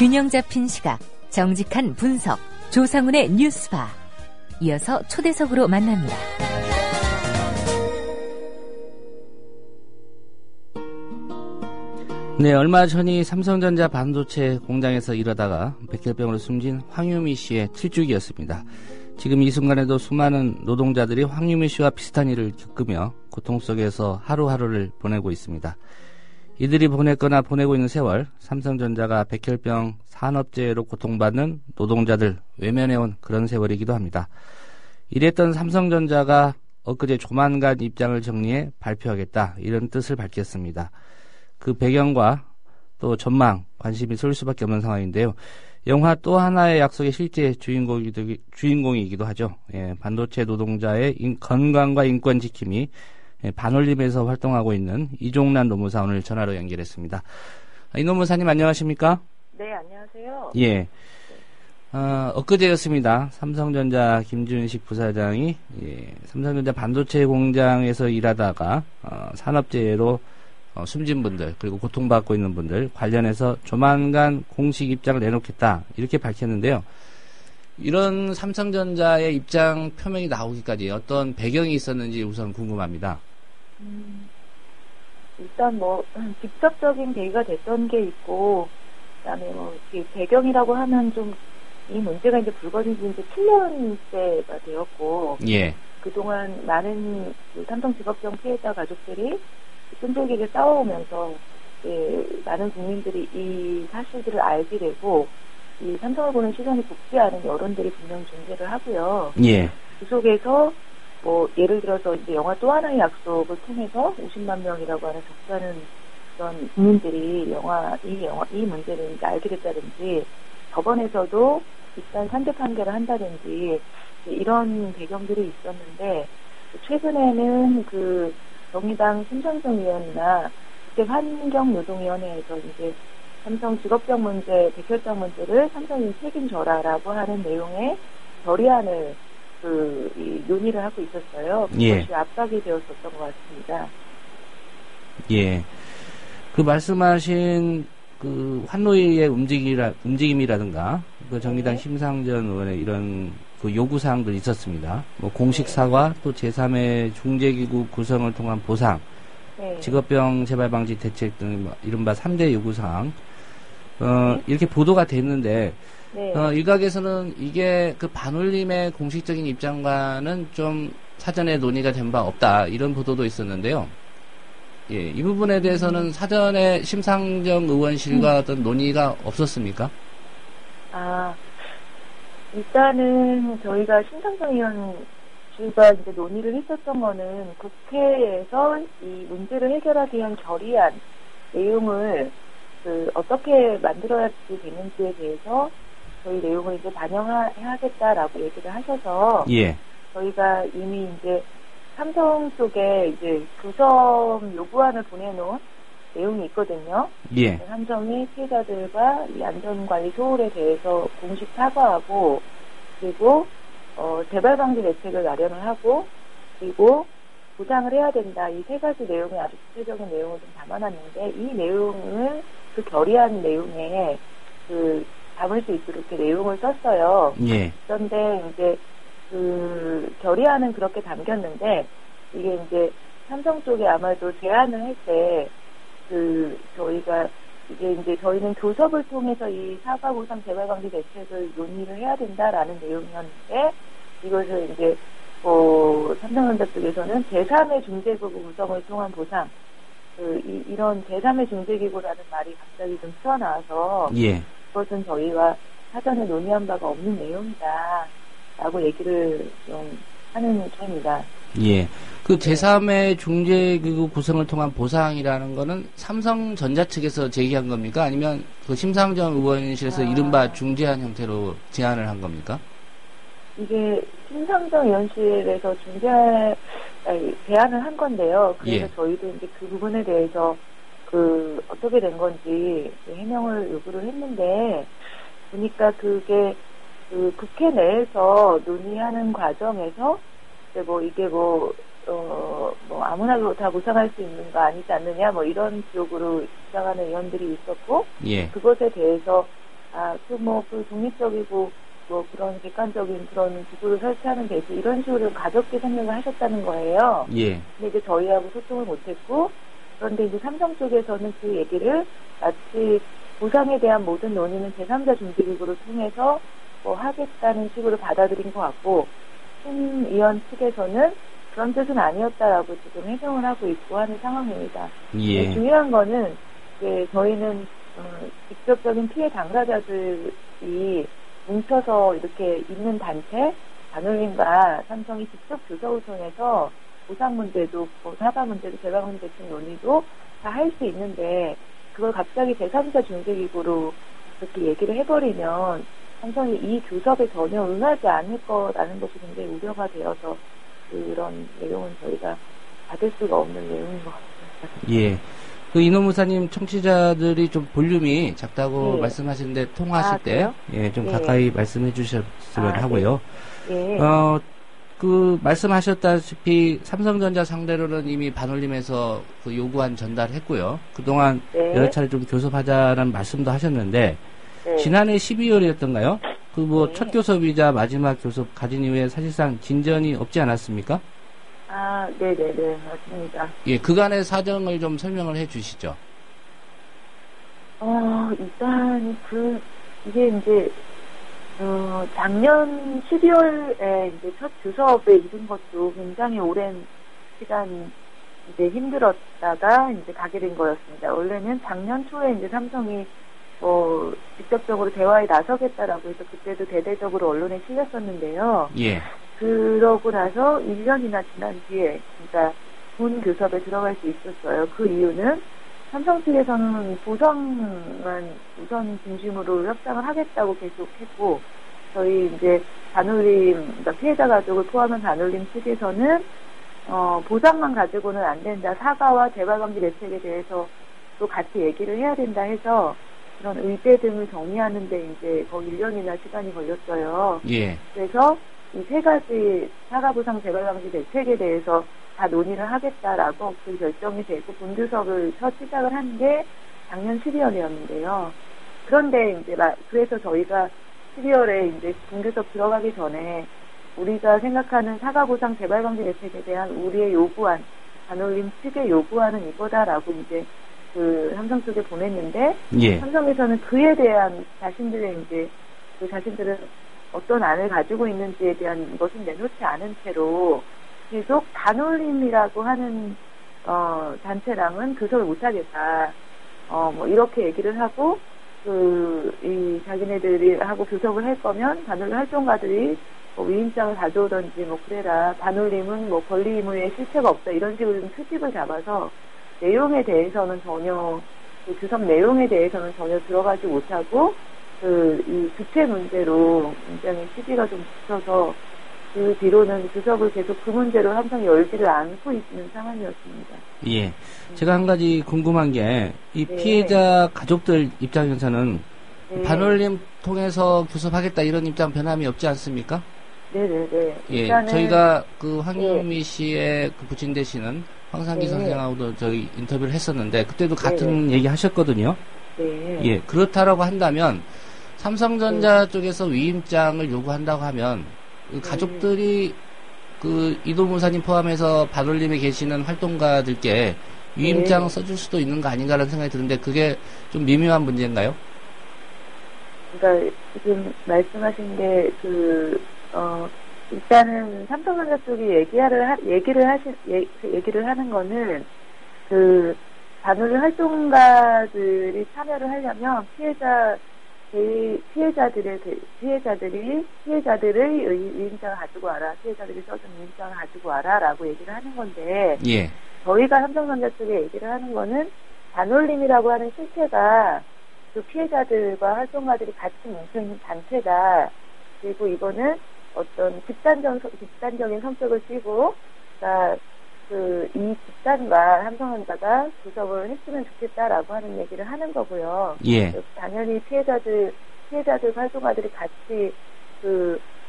균형 잡힌 시각, 정직한 분석, 조상훈의 뉴스바. 이어서 초대석으로 만납니다. 네, 얼마 전이 삼성전자 반도체 공장에서 일하다가 백혈병으로 숨진 황유미 씨의 칠주기였습니다. 지금 이 순간에도 수많은 노동자들이 황유미 씨와 비슷한 일을 겪으며 고통 속에서 하루하루를 보내고 있습니다. 이들이 보냈거나 보내고 있는 세월, 삼성전자가 백혈병 산업재해로 고통받는 노동자들 외면해온 그런 세월이기도 합니다. 이랬던 삼성전자가 엊그제 조만간 입장을 정리해 발표하겠다, 이런 뜻을 밝혔습니다. 그 배경과 또 전망, 관심이 쏠 수밖에 없는 상황인데요. 영화 또 하나의 약속의 실제 주인공이기도 하죠. 예, 반도체 노동자의 건강과 인권 지킴이 반올림에서 활동하고 있는 이종란 노무사 오늘 전화로 연결했습니다. 이 노무사님 안녕하십니까? 네, 안녕하세요. 예. 엊그제였습니다. 삼성전자 김준식 부사장이 삼성전자 반도체 공장에서 일하다가 산업재해로 숨진 분들 그리고 고통받고 있는 분들 관련해서 조만간 공식 입장을 내놓겠다 이렇게 밝혔는데요. 이런 삼성전자의 입장 표명이 나오기까지 어떤 배경이 있었는지 우선 궁금합니다. 일단 직접적인 계기가 됐던 게 있고, 그다음에 배경이라고 하면 좀 이 문제가 이제 불거진 지 이제 7년째가 되었고, 예. 그동안 많은 삼성 직업병 피해자 가족들이 끈질기게 싸워오면서 많은 국민들이 이 사실들을 알게 되고 이 삼성을 보는 시선이 곱지 않은 여론들이 분명히 존재를 하고요. 예. 그 속에서 예를 들어서 이제 영화 또 하나의 약속을 통해서 50만 명이라고 하는 적잖은 그런 국민들이 이 문제를 이제 알게 됐다든지 법원에서도 일단 산재 판결을 한다든지 이런 배경들이 있었는데 최근에는 그 정의당 심상정 의원이나 국제 환경노동위원회에서 이제 삼성 직업병 문제, 백혈병 문제를 삼성이 책임져라라고 하는 내용의 결의안을 논의를 하고 있었어요. 예. 그것이 압박이 되었었던 것 같습니다. 예. 그 말씀하신 그 환노위의 움직임이라든가 그 정의당 네. 심상정 의원의 이런 그 요구사항들이 있었습니다. 공식 사과, 또 제3의 중재기구 구성을 통한 보상, 네. 직업병 재발방지 대책 등 이른바 3대 요구사항, 이렇게 보도가 됐는데, 네. 일각에서는 이게 그 반올림의 공식적인 입장과는 좀 사전에 논의가 된 바 없다, 이런 보도도 있었는데요. 예, 이 부분에 대해서는 사전에 심상정 의원실과 어떤 논의가 없었습니까? 일단은 저희가 심상정 의원실과 이제 논의를 했었던 거는 국회에서 이 문제를 해결하기 위한 결의안 내용을 어떻게 만들어야지 되는지에 대해서 저희 내용을 이제 반영하겠다라고 얘기를 하셔서 예. 저희가 이미 이제 삼성 쪽에 이제 구성 요구안을 보내놓은 내용이 있거든요. 예. 삼성이 피해자들과 이 안전관리 소홀에 대해서 공식 사과하고, 그리고 재발방지 대책을 마련을 하고, 그리고 보상을 해야 된다. 이 세 가지 내용의 아주 구체적인 내용을 좀 담아놨는데, 이 내용을 그 결의안 내용에 담을 수 있도록 이렇게 내용을 썼어요. 예. 그런데 이제 결의안은 그렇게 담겼는데, 이게 이제 삼성 쪽에 아마도 제안을 할 때, 저희는 교섭을 통해서 이 사과 보상 재발방지 대책을 논의를 해야 된다라는 내용이었는데, 이것을 이제, 삼성전자 쪽에서는 제3의 중재기구 구성을 통한 보상, 이런 제3의 중재기구라는 말이 갑자기 좀 튀어나와서, 예. 그것은 저희와 사전에 논의한 바가 없는 내용이다. 라고 얘기를 좀 하는 중입니다. 예. 그 제3의 중재기구 구성을 통한 보상이라는 거는 삼성전자 측에서 제기한 겁니까? 아니면 그 심상정 의원실에서 이른바 중재안 형태로 제안을 한 겁니까? 이게 심상정 의원실에서 제안을 한 건데요. 그래서 예. 저희도 이제 그 부분에 대해서 어떻게 된 건지 해명을 요구를 했는데, 보니까 그게 국회 내에서 논의하는 과정에서 이게 아무나 다 보상할 수 있는 거 아니지 않느냐 이런 지역으로 주장하는 의원들이 있었고, 예. 그것에 대해서 그 독립적이고, 뭐 그런 객관적인 그런 기구를 설치하는 데 있어 이런 식으로 가볍게 생각을 하셨다는 거예요. 예. 근데 이제 저희하고 소통을 못했고, 그런데 이제 삼성 쪽에서는 그 얘기를 마치 보상에 대한 모든 논의는 제3자 중재기구를 통해서 뭐 하겠다는 식으로 받아들인 것 같고, 신 의원 측에서는 그런 뜻은 아니었다라고 지금 해명을 하고 있고 하는 상황입니다. 예. 중요한 거는 이제 저희는 직접적인 피해 당사자들이 뭉쳐서 이렇게 있는 단체, 반올림과 삼성이 직접 교섭을 통해서 보상 문제도, 사과 문제도, 재발 문제 같은 논의도 다 할 수 있는데, 그걸 갑자기 제3자 중재기구로 그렇게 얘기를 해버리면 삼성이 이 교섭에 전혀 응하지 않을 거라는 것이 굉장히 우려가 되어서 그런 내용은 저희가 받을 수가 없는 내용인 것 같습니다. 예. 그 이노무사님 청취자들이 좀 볼륨이 작다고 예. 말씀하시는데 통화하실 때, 그래요? 예, 좀 예. 가까이 말씀해 주셨으면 하고요. 예. 그 말씀하셨다시피 삼성전자 상대로는 이미 반올림에서 그 요구안 전달했고요. 그동안 네. 여러 차례 좀 교섭하자라는 말씀도 하셨는데 네. 지난해 12월이었던가요? 그 뭐 네. 첫 교섭이자 마지막 교섭 가진 이후에 사실상 진전이 없지 않았습니까? 네네네, 맞습니다. 예, 그간의 사정을 좀 설명을 해 주시죠. 일단, 이게 이제, 작년 12월에 이제 첫 교섭에 이른 것도 굉장히 오랜 시간 이제 힘들었다가 이제 가게 된 거였습니다. 원래는 작년 초에 이제 삼성이 직접적으로 대화에 나서겠다라고 해서 그때도 대대적으로 언론에 실렸었는데요. 예. 그러고 나서 1년이나 지난 뒤에, 그러니까 본 교섭에 들어갈 수 있었어요. 그 이유는 삼성 측에서는 보상만 우선 중심으로 협상을 하겠다고 계속 했고, 저희 이제 반올림, 그러니까 피해자 가족을 포함한 반올림 측에서는, 보상만 가지고는 안 된다. 사과와 재발방지 대책에 대해서 또 같이 얘기를 해야 된다 해서 그런 의제 등을 정리하는데 이제 거의 1년이나 시간이 걸렸어요. 예. 그래서 이 세 가지 사과보상 재발방지 대책에 대해서 다 논의를 하겠다라고 그 결정이 되고 본교섭을 첫 시작을 한 게 작년 12월이었는데요. 그런데 이제 그래서 저희가 12월에 이제 본교섭 들어가기 전에 우리가 생각하는 사과보상 재발방지 대책에 대한 우리의 요구안, 반올림 측의 요구안은 이거다라고 이제 그 삼성 쪽에 보냈는데, 예. 삼성에서는 그에 대한 자신들의 이제 그 자신들은 어떤 안을 가지고 있는지에 대한 것은 내놓지 않은 채로 계속 반올림이라고 하는 단체랑은 교섭을 못하겠다. 뭐 이렇게 얘기를 하고 이 자기네들이 하고 교섭을 할 거면 반올림 활동가들이 뭐 위임장을 가져오던지 뭐 그래라. 반올림은 뭐 권리 의무에 실체가 없다. 이런 식으로 좀 트집을 잡아서 내용에 대해서는 전혀 그 교섭 내용에 대해서는 전혀 들어가지 못하고 이 주체 문제로 굉장히 시비가 좀 붙어서 그 뒤로는 교섭을 계속 그 문제로 삼성이 열지를 않고 있는 상황이었습니다. 예. 제가 한 가지 궁금한 게 이 네. 피해자 가족들 입장에서는 네. 반올림 통해서 교섭하겠다 이런 입장 변함이 없지 않습니까? 네네네. 예. 일단은 저희가 그 황유미 씨의 그 부친 되시는 황상기 네. 선생하고도 저희 인터뷰를 했었는데 그때도 같은 얘기 하셨거든요. 네. 예. 그렇다라고 한다면 삼성전자 쪽에서 위임장을 요구한다고 하면 그 가족들이 그 이도무사님 포함해서 반올림에 계시는 활동가들께 위임장 써줄 수도 있는 거 아닌가라는 생각이 드는데 그게 좀 미묘한 문제인가요? 그러니까 지금 말씀하신 게 일단은 삼성전자 쪽이 얘기를 하는 거는 그 반올림 활동가들이 참여를 하려면 피해자들의 위임장을 가지고 와라. 피해자들이 써준 위임장을 가지고 와라라고 얘기를 하는 건데, 예. 저희가 삼성전자 쪽에 얘기를 하는 거는 반올림이라고 하는 실체가 그 피해자들과 활동가들이 같이 뭉쳐있는 단체다. 그리고 이거는 어떤 집단적인 성격을 띠고, 그러니까 이 집단과 삼성전자가 교섭을 했으면 좋겠다라고 하는 얘기를 하는 거고요. 예. 당연히 피해자들 활동가들이 같이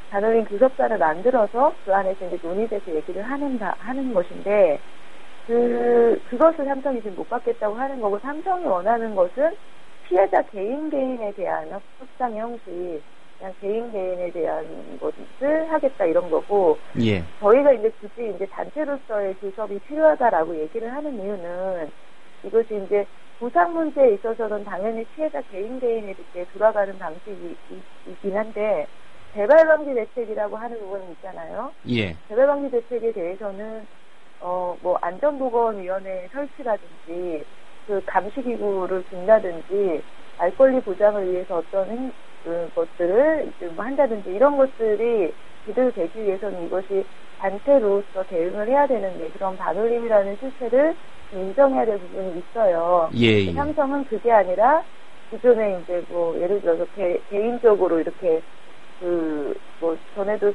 반올림 교섭단을 만들어서 그 안에서 이제 논의돼서 얘기를 하는 것인데, 그것을 삼성이 지금 못 받겠다고 하는 거고, 삼성이 원하는 것은 피해자 개인에 대한 협상의 형식, 그냥 개인에 대한 것을 하겠다 이런 거고, 예. 저희가 이제 굳이 이제 단체로서의 교섭이 필요하다라고 얘기를 하는 이유는 이것이 이제 보상 문제에 있어서는 당연히 피해자 개인에게 돌아가는 방식이긴 한데, 재발방지 대책이라고 하는 부분이 있잖아요. 예. 재발방지 대책에 대해서는 뭐 안전보건위원회 설치라든지 그 감시기구를 둔다든지 알 권리 보장을 위해서 어떤 것들을 뭐 한다든지 이런 것들이 제대로 되기 위해서는 이것이 단체로서 대응을 해야 되는데 그런 반올림이라는 실체를 인정해야 될 부분이 있어요. 예. 삼성은 그게 아니라 기존에 이제 뭐 예를 들어서 개인적으로 이렇게 뭐 전에도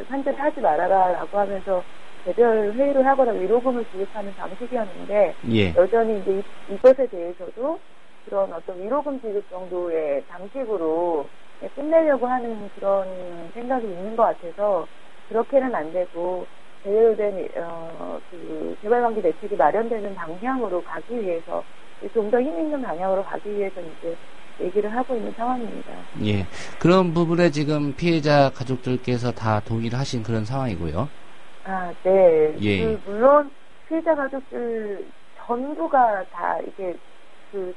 산재를 하지 말아라라고 하면서 개별 회의를 하거나 위로금을 지급하는 방식이었는데 예. 여전히 이제 이것에 대해서도 그런 어떤 위로금 지급 정도의 방식으로 끝내려고 하는 그런 생각이 있는 것 같아서 그렇게는 안 되고 제대로 된 그 재발방지 대책이 마련되는 방향으로 가기 위해서 좀 더 힘 있는 방향으로 가기 위해서 이제 얘기를 하고 있는 상황입니다. 예. 그런 부분에 지금 피해자 가족들께서 다 동의를 하신 그런 상황이고요. 아, 네. 예. 물론 피해자 가족들 전부가 다 이게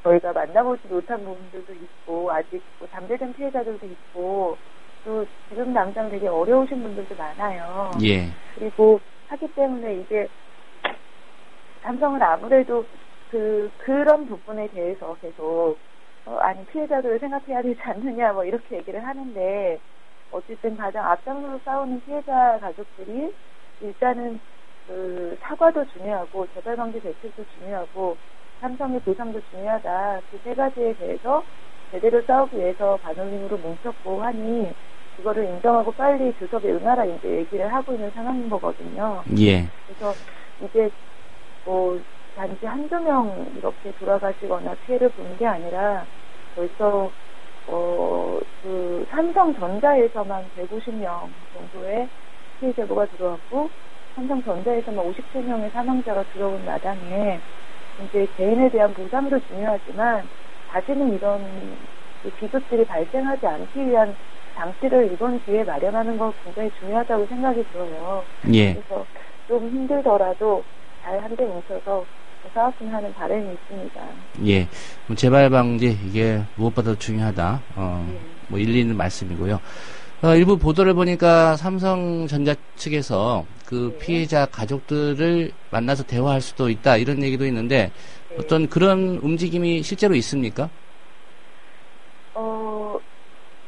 저희가 만나보지 못한 부분들도 있고 아직 뭐 잠재된 피해자들도 있고 또 지금 당장 되게 어려우신 분들도 많아요. 예. 그리고 하기 때문에 이제 삼성은 아무래도 그런 부분에 대해서 계속 아니 피해자들을 생각해야 되지 않느냐 뭐 이렇게 얘기를 하는데 어쨌든 가장 앞장서서 싸우는 피해자 가족들이 일단은 사과도 중요하고 재발방지 대책도 중요하고 삼성의 보상도 중요하다. 그 세 가지에 대해서 제대로 싸우기 위해서 반올림으로 뭉쳤고 하니 그거를 인정하고 빨리 교섭에 응하라 이제 얘기를 하고 있는 상황인 거거든요. 예. 그래서 이제 뭐 단지 한두 명 이렇게 돌아가시거나 피해를 본 게 아니라 벌써 삼성전자에서만 150명 정도의 피해 제보가 들어왔고 삼성전자에서만 57명의 사망자가 들어온 마당에 이제 개인에 대한 보상도 중요하지만 다시는 이런 비극들이 발생하지 않기 위한 장치를 이번 기회에 마련하는 건 굉장히 중요하다고 생각이 들어요. 예. 그래서 좀 힘들더라도 잘 한데 뭉쳐서 싸웠으면 하는 바람이 있습니다. 예. 재발 방지 이게 무엇보다도 중요하다. 뭐 일리 있는 말씀이고요. 일부 보도를 보니까 삼성전자 측에서 그 네. 피해자 가족들을 만나서 대화할 수도 있다 이런 얘기도 있는데 네. 어떤 그런 움직임이 실제로 있습니까?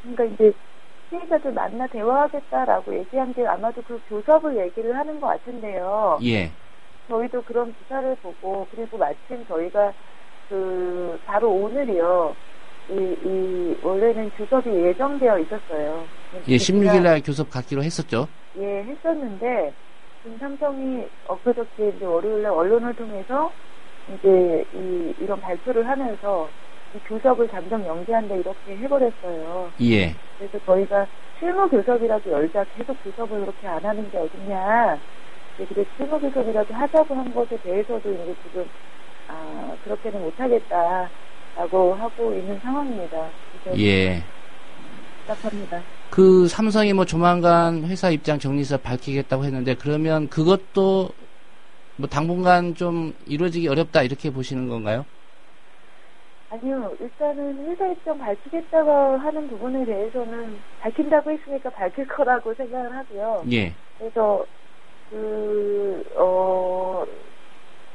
그러니까 이제 피해자들 만나 대화하겠다라고 얘기한 게 아마도 그 교섭을 얘기를 하는 것 같은데요. 예. 저희도 그런 기사를 보고 그리고 마침 저희가 바로 오늘이요. 원래는 교섭이 예정되어 있었어요. 예, 16일날 교섭 갖기로 했었죠. 예, 했었는데 지금 삼성이 엊그저께 이제 월요일날 언론을 통해서 이제 이런 발표를 하면서 이 교섭을 잠정 연기한다 이렇게 해버렸어요. 예. 그래서 저희가 실무 교섭이라도 열자 계속 교섭을 그렇게 안 하는 게 어딨냐. 그래 실무 교섭이라도 하자고 한 것에 대해서도 이제 지금 그렇게는 못하겠다라고 하고 있는 상황입니다. 예. 답답합니다. 그 삼성이 뭐 조만간 회사 입장 정리해서 밝히겠다고 했는데 그러면 그것도 뭐 당분간 좀 이루어지기 어렵다 이렇게 보시는 건가요? 아니요. 일단은 회사 입장 밝히겠다고 하는 부분에 대해서는 밝힌다고 했으니까 밝힐 거라고 생각을 하고요. 예. 그래서 뭐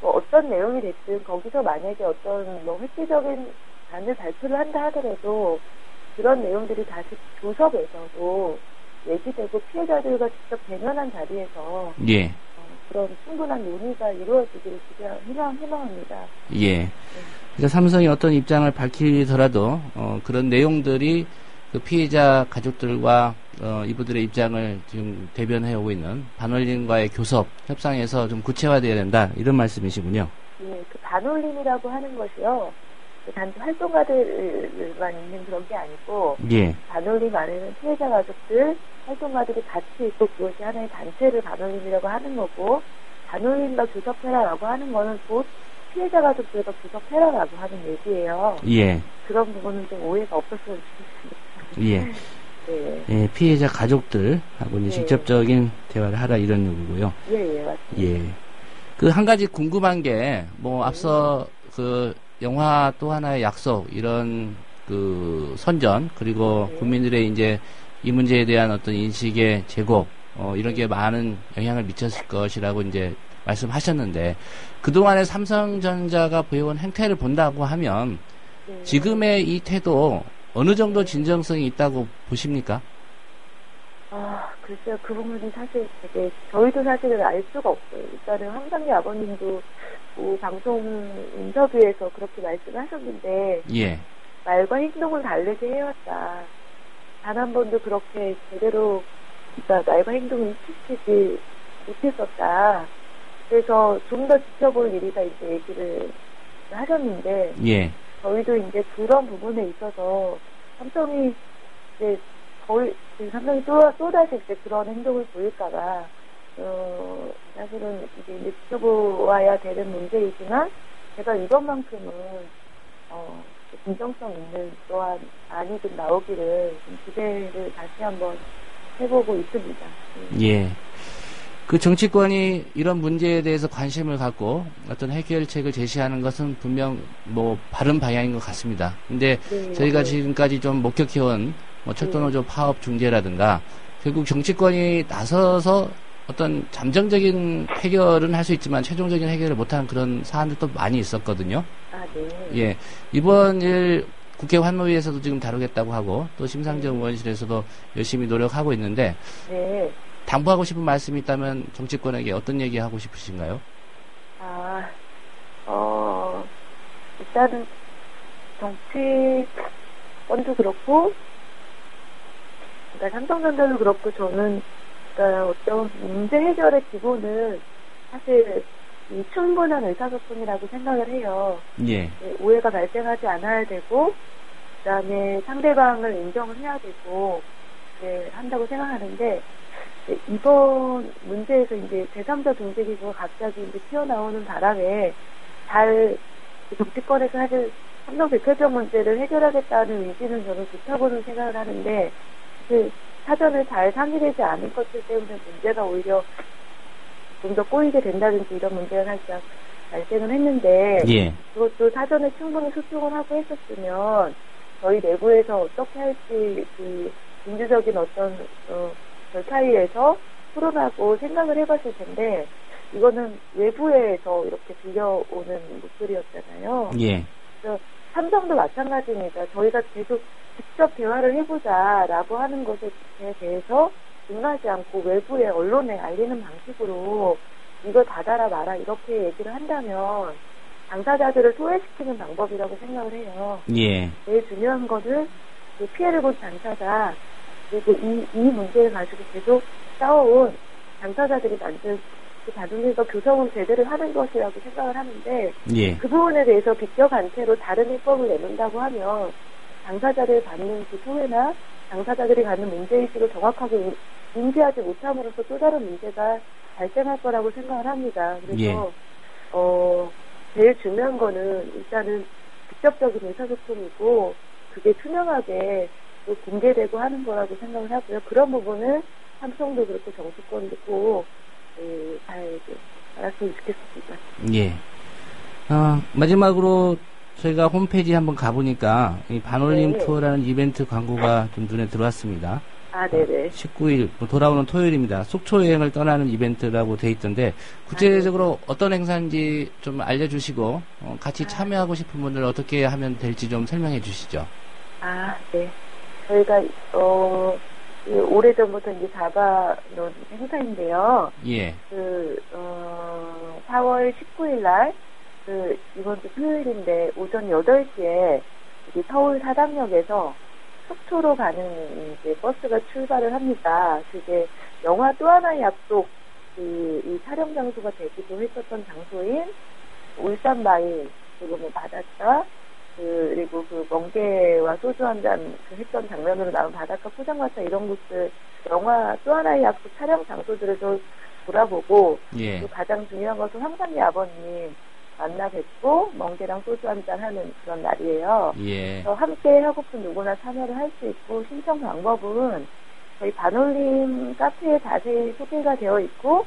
어떤 내용이 됐든 거기서 만약에 어떤 뭐 획기적인 안을 발표를 한다 하더라도 그런 내용들이 다시 교섭에서도 얘기되고 피해자들과 직접 대면한 자리에서 예. 그런 충분한 논의가 이루어지기를 희망합니다. 예. 그러니까 삼성이 어떤 입장을 밝히더라도 그런 내용들이 그 피해자 가족들과 이분들의 입장을 지금 대변해 오고 있는 반올림과의 교섭 협상에서 좀 구체화되어야 된다 이런 말씀이시군요. 예, 그 반올림이라고 하는 것이요. 단지 활동가들만 있는 그런 게 아니고 예. 반올림 안에는 피해자 가족들, 활동가들이 같이 있고 그것이 하나의 단체를 반올림이라고 하는 거고 반올림과 교섭해라라고 하는 거는 곧 피해자 가족들과 구속해라라고 하는 얘기예요. 예. 그런 부분은 좀 오해가 없었으면 좋겠습니다. 예. 네. 예, 피해자 가족들하고 이제 네. 직접적인 대화를 하라 이런 얘기고요. 예, 맞습니다. 예. 그 한 가지 궁금한 게, 뭐, 앞서 그 영화 또 하나의 약속, 이런 그 선전, 그리고 네. 국민들의 이제 이 문제에 대한 어떤 인식의 제고, 이런 게 많은 영향을 미쳤을 것이라고 이제 말씀하셨는데, 그동안의 삼성전자가 보여온 행태를 본다고 하면, 네. 지금의 이 태도, 어느 정도 진정성이 있다고 보십니까? 글쎄요, 그 부분이 사실 되게, 저희도 사실은 알 수가 없어요. 일단은 황상희 아버님도 그 방송 인터뷰에서 그렇게 말씀하셨는데, 예. 말과 행동을 다르게 해왔다. 단 한 번도 그렇게 제대로, 그러니까 말과 행동을 일치시키지 못했었다. 그래서 좀 더 지켜볼 일이다, 이제 얘기를 하셨는데, 예. 저희도 이제 그런 부분에 있어서 삼성이 이제 거의 삼성이 또다시 이제 그런 행동을 보일까봐 사실은 이제 지켜보아야 되는 문제이지만 제가 이것만큼은 진정성 있는 또한 안이 좀 나오기를 좀 기대를 다시 한번 해보고 있습니다. 예. 그 정치권이 이런 문제에 대해서 관심을 갖고 어떤 해결책을 제시하는 것은 분명 뭐 바른 방향인 것 같습니다. 근데 네, 저희가 네. 지금까지 좀 목격해온 뭐 철도노조 파업 중재라든가 결국 정치권이 나서서 어떤 잠정적인 해결은 할 수 있지만 최종적인 해결을 못하는 그런 사안들도 많이 있었거든요. 네. 예. 이번 일 국회 환노위에서도 지금 다루겠다고 하고 또 심상정 의원실에서도 열심히 노력하고 있는데 네. 당부하고 싶은 말씀이 있다면 정치권에게 어떤 얘기 하고 싶으신가요? 일단은 정치권도 그렇고, 그러니까 삼성전자도 그렇고, 저는, 그러니까 어떤 문제 해결의 기본은 사실 이 충분한 의사소통이라고 생각을 해요. 예. 오해가 발생하지 않아야 되고, 그 다음에 상대방을 인정을 해야 되고, 한다고 생각하는데, 이번 문제에서 이제 제3자 중재기구가 갑자기 이제 튀어나오는 바람에 정치권에서 사실 삼성 백혈병 문제를 해결하겠다는 의지는 저는 좋다고는 생각을 하는데, 사전에 잘 상의되지 않은 것들 때문에 문제가 오히려 좀 더 꼬이게 된다든지 이런 문제가 살짝 발생을 했는데, 예. 그것도 사전에 충분히 소통을 하고 했었으면 저희 내부에서 어떻게 할지 그 민주적인 어떤 절차위에서 토론하고 생각을 해봤을 텐데, 이거는 외부에서 이렇게 들려오는 목소리였잖아요. 예. 그래서 삼성도 마찬가지입니다. 저희가 계속 직접 대화를 해보자라고 하는 것에 대해서 응하지 않고 외부의 언론에 알리는 방식으로 이거 닫아라 마라 이렇게 얘기를 한다면 당사자들을 소외시키는 방법이라고 생각을 해요. 예. 제일 중요한 거는 그 피해를 본 당사자, 그리고 이 문제를 가지고 계속 싸워온 당사자들이 만든 그 다둥이가 교섭을 제대로 하는 것이라고 생각을 하는데, 예. 그 부분에 대해서 비껴간 채로 다른 해법을 내놓는다고 하면 당사자를 받는 그 소외나 당사자들이 갖는 문제의식을 정확하게 인지하지 못함으로써 또 다른 문제가 발생할 거라고 생각을 합니다. 그래서 제일 중요한 거는 일단은 직접적인 의사소통이고 그게 투명하게 또 공개되고 하는 거라고 생각을 하고요. 그런 부분은 삼성도 그렇고 정치권도 꼭 잘 알았으면 좋겠습니다. 예. 마지막으로 저희가 홈페이지 한번 가보니까 이 반올림 네. 투어라는 이벤트 광고가 좀 눈에 들어왔습니다. 네네. 19일 돌아오는 토요일입니다. 속초 여행을 떠나는 이벤트라고 돼 있던데 구체적으로 어떤 행사인지 좀 알려주시고 같이 참여하고 싶은 분들 어떻게 하면 될지 좀 설명해 주시죠. 네. 저희가 오래전부터 이제 잡아놓은 행사인데요. 예. 4월 19일 날 이번 주 토요일인데 오전 8시에 서울 사당역에서 속초로 가는 이제 버스가 출발을 합니다. 그게 영화 또 하나의 약속 이 촬영 장소가 되기도 했었던 장소인 울산 마을 그리고 뭐 바닷가 그리고 그 멍게와 소주 한 잔 했던 장면으로 나온 바닷가 포장마차 이런 곳들 영화 또 하나의 약속 촬영 장소들을 좀 돌아보고 예. 또 가장 중요한 것은 황상희 아버님 만나 뵙고 멍게랑 소주 한잔 하는 그런 날이에요. 예. 그래서 함께 하고픈 누구나 참여를 할 수 있고 신청 방법은 저희 반올림 카페에 자세히 소개가 되어 있고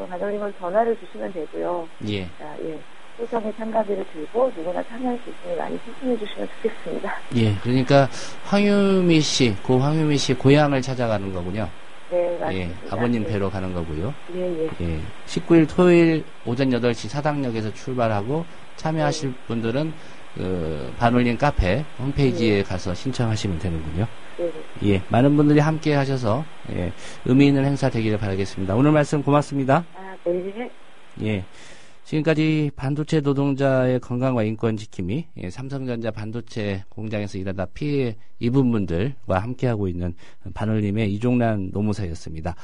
반올림을 전화를 주시면 되고요. 예. 자, 예. 소정의 참가비를 들고 누구나 참여할 수 있으니 많이 신청해 주시면 좋겠습니다. 예. 그러니까 황유미 씨, 고 황유미 씨의 고향을 찾아가는 거군요. 네, 맞습니다. 예. 아버님 네. 뵈러 가는 거고요. 예, 예. 예. 19일 토요일 오전 8시 사당역에서 출발하고 참여하실 분들은 반올림 카페 홈페이지에 가서 신청하시면 되는군요. 네. 예. 많은 분들이 함께 하셔서 예. 의미 있는 행사 되기를 바라겠습니다. 오늘 말씀 고맙습니다. 아, 네. 예. 지금까지 반도체 노동자의 건강과 인권 지킴이 삼성전자 반도체 공장에서 일하다 피해 입은 분들과 함께하고 있는 반올림의 이종란 노무사였습니다.